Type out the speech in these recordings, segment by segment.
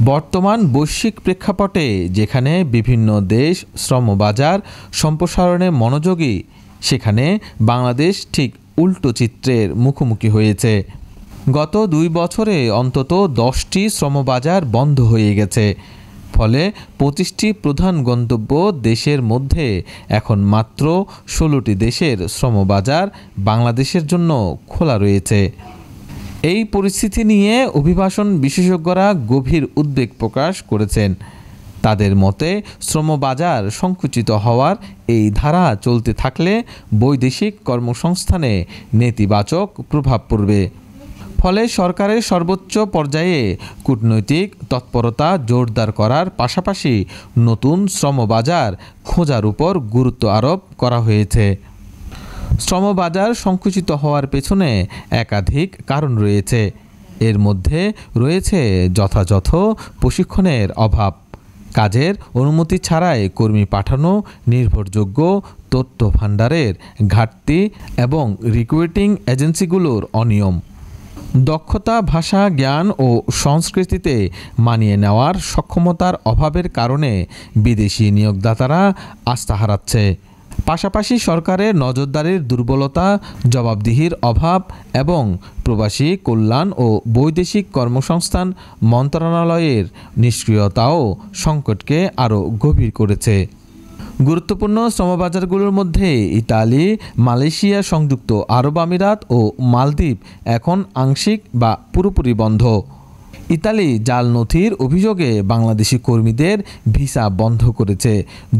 বর্তমান বৈশ্বিক প্রেক্ষাপটে যেখানে বিভিন্ন দেশ শ্রমবাজার সম্প্রসারণে মনোযোগী, সেখানে বাংলাদেশ ঠিক উল্টো চিত্রের মুখোমুখি হয়েছে। গত 2 বছরে অন্তত 10টি শ্রমবাজার বন্ধ হয়ে গেছে। ফলে 25টি প্রধান গন্তব্য দেশের মধ্যে এখন মাত্র 16টি দেশের শ্রমবাজার বাংলাদেশের জন্য খোলা রয়েছে। এই পরিস্থিতি নিয়ে অভিবাসন বিশেষজ্ঞরা গভীর উদ্বেগ প্রকাশ করেছেন। তাদের মতে শ্রমবাজার সংকুচিত হওয়ার এই ধারা চলতে থাকলে বৈদেশিক কর্মসংস্থানে নেতিবাচক প্রভাব পড়বে। ফলে সরকারের সর্বোচ্চ পর্যায়ে কূটনৈতিক তৎপরতা জোরদার করার পাশাপাশি নতুন শ্রমবাজার খোঁজার উপর গুরুত্ব আরোপ করা হয়েছে। শ্রমবাজার সংকুচিত হওয়ার পেছনে একাধিক কারণ রয়েছে। এর মধ্যে রয়েছে যথাযথ প্রশিক্ষণের অভাব, কাজের অনুমতি ছাড়াই কর্মী পাঠানো, নির্ভরযোগ্য তথ্য ভাণ্ডারের ঘাটতি এবং রিক্রুটিং এজেন্সিগুলোর অনিয়ম। দক্ষতা, ভাষা, জ্ঞান ও সংস্কৃতিতে মানিয়ে নেওয়ার সক্ষমতার অভাবের কারণে বিদেশি নিয়োগদাতারা আস্থা হারাচ্ছে। পাশাপাশি সরকারের নজরদারির দুর্বলতা, জবাবদিহির অভাব এবং প্রবাসী কল্যাণ ও বৈদেশিক কর্মসংস্থান মন্ত্রণালয়ের নিষ্ক্রিয়তাও সংকটকে আরও গভীর করেছে। গুরুত্বপূর্ণ শ্রমবাজারগুলোর মধ্যে ইতালি, মালয়েশিয়া, সংযুক্ত আরব আমিরাত ও মালদ্বীপ এখন আংশিক বা পুরোপুরি বন্ধ। ইতালি জাল নথির অভিযোগে বাংলাদেশি কর্মীদের ভিসা বন্ধ করেছে,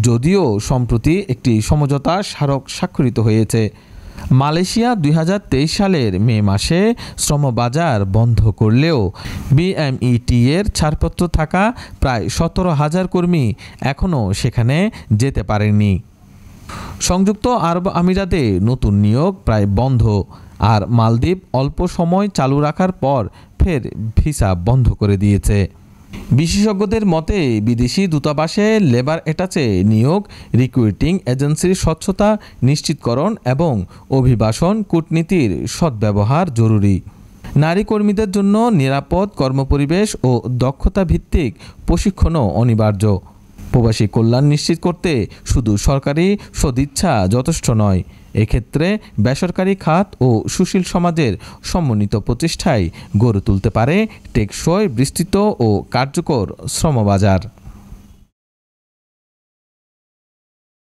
যদিও সম্প্রতি একটি সমঝোতা স্মারক স্বাক্ষরিত হয়েছে। মালয়েশিয়া 2023 সালের মে মাসে শ্রমবাজার বন্ধ করলেও বিএমইটি এর ছাড়পত্র থাকা প্রায় 17,000 কর্মী এখনও সেখানে যেতে পারেননি। সংযুক্ত আরব আমিরাতে নতুন নিয়োগ প্রায় বন্ধ, আর মালদ্বীপ অল্প সময় চালু রাখার পর ফের ভিসা বন্ধ করে দিয়েছে। বিশেষজ্ঞদের মতে বিদেশি দূতাবাসে লেবার অ্যাটাচে নিয়োগ, রিক্রুটিং এজেন্সির স্বচ্ছতা নিশ্চিতকরণ এবং অভিবাসন কূটনীতির সদ্ব্যবহার জরুরি। নারী কর্মীদের জন্য নিরাপদ কর্মপরিবেশ ও দক্ষতা ভিত্তিক প্রশিক্ষণও অনিবার্য। প্রবাসী কল্যাণ নিশ্চিত করতে শুধু সরকারি সদিচ্ছা যথেষ্ট নয়, এক্ষেত্রে বেসরকারি খাত ও সুশীল সমাজের সমন্বিত প্রচেষ্টায় গড়ে তুলতে পারে টেকসই, বিস্তৃত ও কার্যকর শ্রমবাজার।